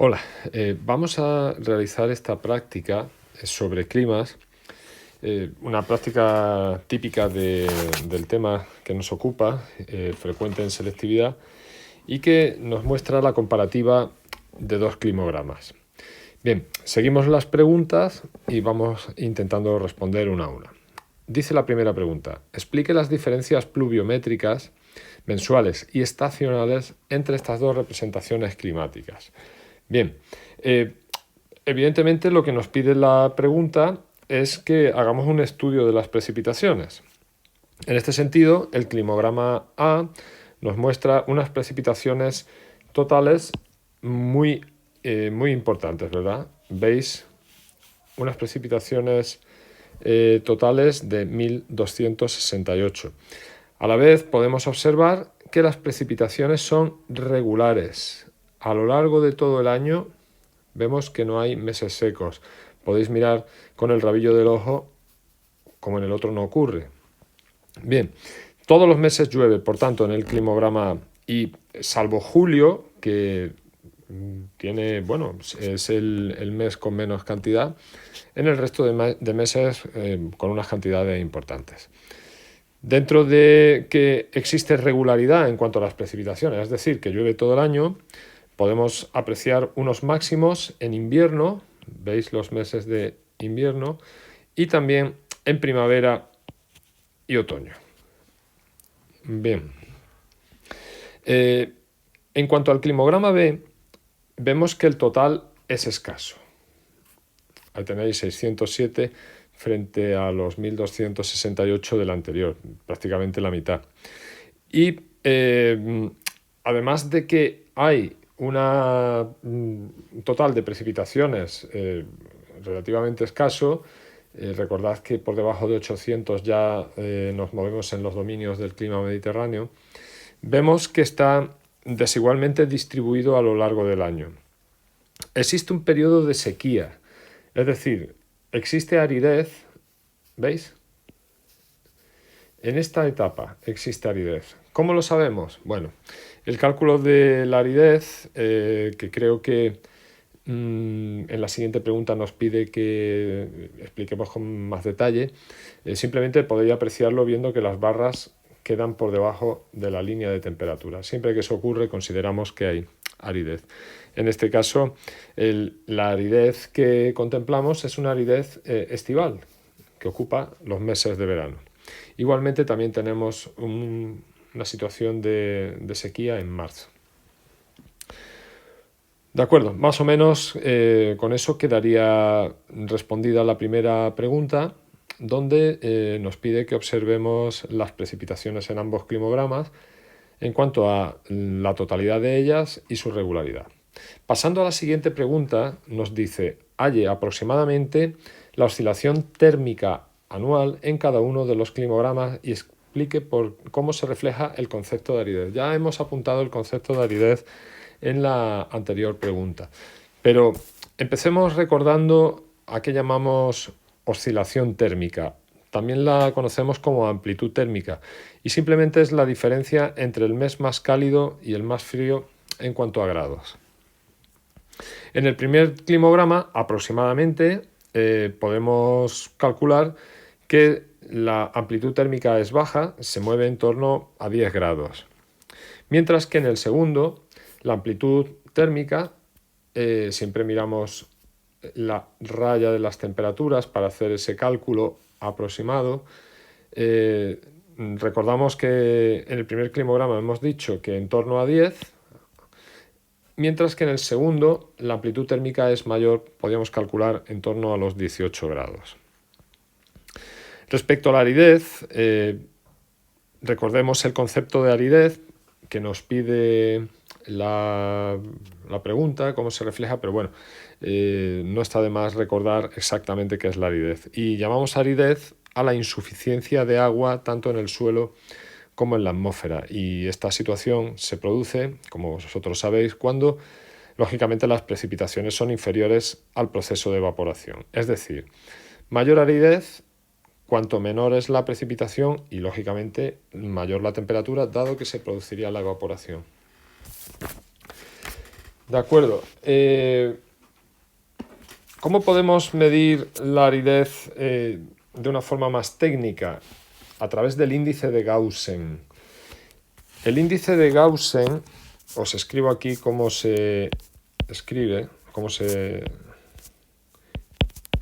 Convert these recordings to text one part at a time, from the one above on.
Hola, vamos a realizar esta práctica sobre climas, una práctica típica del tema que nos ocupa, frecuente en selectividad, y que nos muestra la comparativa de dos climogramas. Bien, seguimos las preguntas y vamos intentando responder una a una. Dice la primera pregunta: explique las diferencias pluviométricas mensuales y estacionales entre estas dos representaciones climáticas. Bien, eh, evidentemente lo que nos pide la pregunta es que hagamos un estudio de las precipitaciones. En este sentido, el climograma A nos muestra unas precipitaciones totales muy importantes, ¿verdad? Veis unas precipitaciones totales de 1268. A la vez podemos observar que las precipitaciones son regulares. A lo largo de todo el año vemos que no hay meses secos. Podéis mirar con el rabillo del ojo, como en el otro no ocurre. Bien, todos los meses llueve, por tanto, en el climograma, y salvo julio, que tiene, bueno, es el mes con menos cantidad, en el resto de meses con unas cantidades importantes. Dentro de que existe regularidad en cuanto a las precipitaciones, es decir, que llueve todo el año, podemos apreciar unos máximos en invierno, veis los meses de invierno, y también en primavera y otoño. Bien. En cuanto al climograma B, vemos que el total es escaso. Ahí tenéis 607 frente a los 1268 del anterior, prácticamente la mitad. Y además de que hay una total de precipitaciones relativamente escaso, recordad que por debajo de 800 ya nos movemos en los dominios del clima mediterráneo, vemos que está desigualmente distribuido a lo largo del año. Existe un periodo de sequía, es decir, existe aridez, ¿veis? En esta etapa existe aridez. ¿Cómo lo sabemos? Bueno, el cálculo de la aridez, que creo que en la siguiente pregunta nos pide que expliquemos con más detalle, simplemente podéis apreciarlo viendo que las barras quedan por debajo de la línea de temperatura. Siempre que eso ocurre consideramos que hay aridez. En este caso, la aridez que contemplamos es una aridez estival, que ocupa los meses de verano. Igualmente también tenemos una situación de sequía en marzo. De acuerdo, más o menos con eso quedaría respondida la primera pregunta, donde nos pide que observemos las precipitaciones en ambos climogramas en cuanto a la totalidad de ellas y su regularidad. Pasando a la siguiente pregunta, nos dice: halle aproximadamente la oscilación térmica anual en cada uno de los climogramas y explique cómo se refleja el concepto de aridez. Ya hemos apuntado el concepto de aridez en la anterior pregunta, pero empecemos recordando a qué llamamos oscilación térmica. También la conocemos como amplitud térmica y simplemente es la diferencia entre el mes más cálido y el más frío en cuanto a grados. En el primer climograma, aproximadamente, podemos calcular que la amplitud térmica es baja, se mueve en torno a 10 grados. Mientras que en el segundo, la amplitud térmica, siempre miramos la raya de las temperaturas para hacer ese cálculo aproximado. Recordamos que en el primer climograma hemos dicho que en torno a 10, mientras que en el segundo la amplitud térmica es mayor, podríamos calcular en torno a los 18 grados. Respecto a la aridez, recordemos el concepto de aridez que nos pide la pregunta, cómo se refleja, pero bueno, no está de más recordar exactamente qué es la aridez. Y llamamos aridez a la insuficiencia de agua tanto en el suelo como en la atmósfera. Y esta situación se produce, como vosotros sabéis, cuando lógicamente las precipitaciones son inferiores al proceso de evaporación. Es decir, mayor aridez, cuanto menor es la precipitación y lógicamente mayor la temperatura, dado que se produciría la evaporación. De acuerdo. ¿Cómo podemos medir la aridez de una forma más técnica? A través del índice de Gaussen. El índice de Gaussen, os escribo aquí cómo se escribe,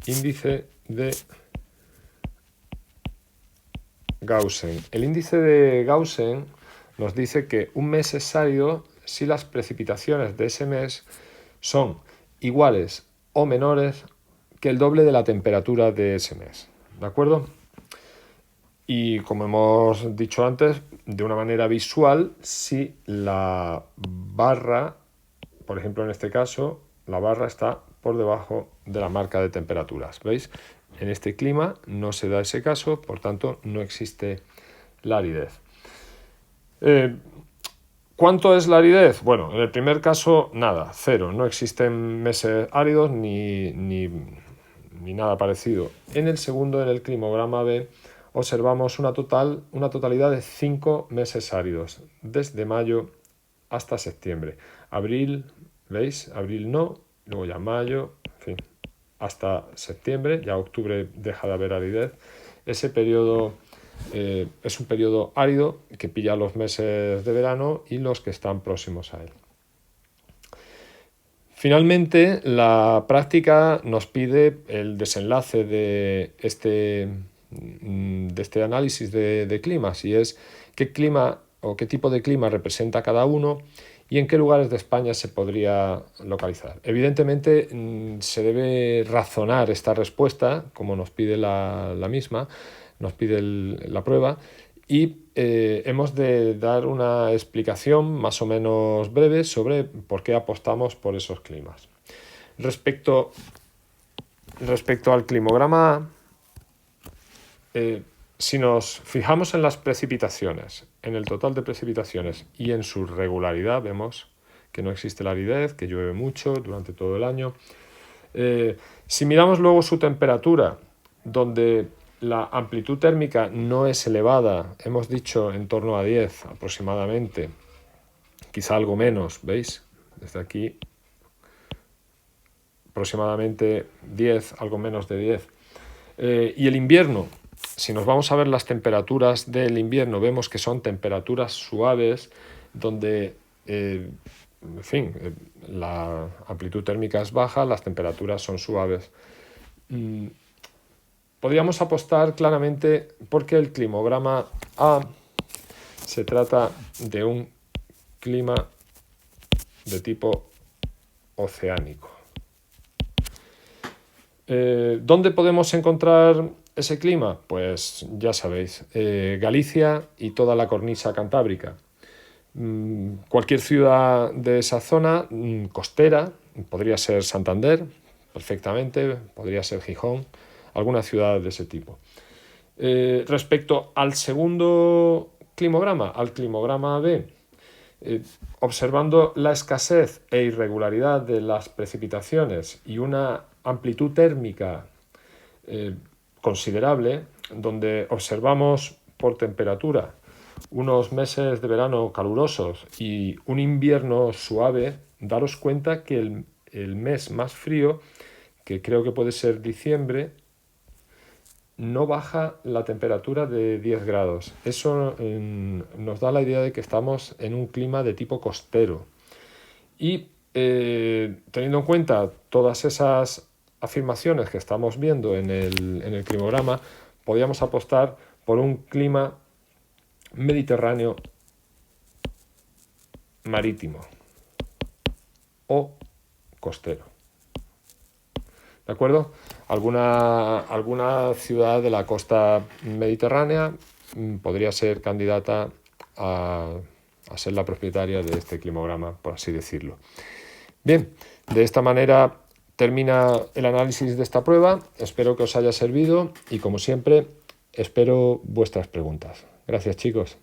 índice de Gaussen. El índice de Gaussen nos dice que un mes es árido si las precipitaciones de ese mes son iguales o menores que el doble de la temperatura de ese mes. ¿De acuerdo? Y como hemos dicho antes, de una manera visual, si la barra, por ejemplo en este caso, la barra está por debajo de la marca de temperaturas. ¿Veis? En este clima no se da ese caso, por tanto no existe la aridez. ¿Cuánto es la aridez? Bueno, en el primer caso, nada, cero. No existen meses áridos ni nada parecido. En el segundo, en el climograma B, observamos una totalidad de 5 meses áridos, desde mayo hasta septiembre. Abril, ¿veis? Abril no, luego ya mayo, en fin, hasta septiembre, ya octubre deja de haber aridez. Ese periodo es un periodo árido que pilla los meses de verano y los que están próximos a él. Finalmente, la práctica nos pide el desenlace de este análisis de climas, y es qué clima o qué tipo de clima representa cada uno y en qué lugares de España se podría localizar. Evidentemente, se debe razonar esta respuesta, como nos pide la misma, nos pide la prueba, y hemos de dar una explicación más o menos breve sobre por qué apostamos por esos climas. Respecto al climograma A, si nos fijamos en las precipitaciones, en el total de precipitaciones y en su regularidad, vemos que no existe la aridez, que llueve mucho durante todo el año. Si miramos luego su temperatura, donde la amplitud térmica no es elevada, hemos dicho en torno a 10 aproximadamente, quizá algo menos, ¿veis? Desde aquí aproximadamente 10, algo menos de 10. Y el invierno, si nos vamos a ver las temperaturas del invierno, vemos que son temperaturas suaves, donde, en fin, la amplitud térmica es baja, las temperaturas son suaves. Podríamos apostar claramente porque el climograma A se trata de un clima de tipo oceánico. ¿Dónde podemos encontrar ese clima? Pues ya sabéis, Galicia y toda la cornisa cantábrica. Cualquier ciudad de esa zona costera, podría ser Santander, perfectamente, podría ser Gijón, alguna ciudad de ese tipo. Respecto al segundo climograma, al climograma B, observando la escasez e irregularidad de las precipitaciones y una amplitud térmica considerable, donde observamos por temperatura unos meses de verano calurosos y un invierno suave, daros cuenta que el mes más frío, que creo que puede ser diciembre, no baja la temperatura de 10 grados. Eso nos da la idea de que estamos en un clima de tipo costero. Y teniendo en cuenta todas esas afirmaciones que estamos viendo en el climograma, podríamos apostar por un clima mediterráneo marítimo o costero. ¿De acuerdo? Alguna ciudad de la costa mediterránea podría ser candidata a ser la propietaria de este climograma, por así decirlo. Bien, de esta manera termina el análisis de esta prueba. Espero que os haya servido y, como siempre, espero vuestras preguntas. Gracias, chicos.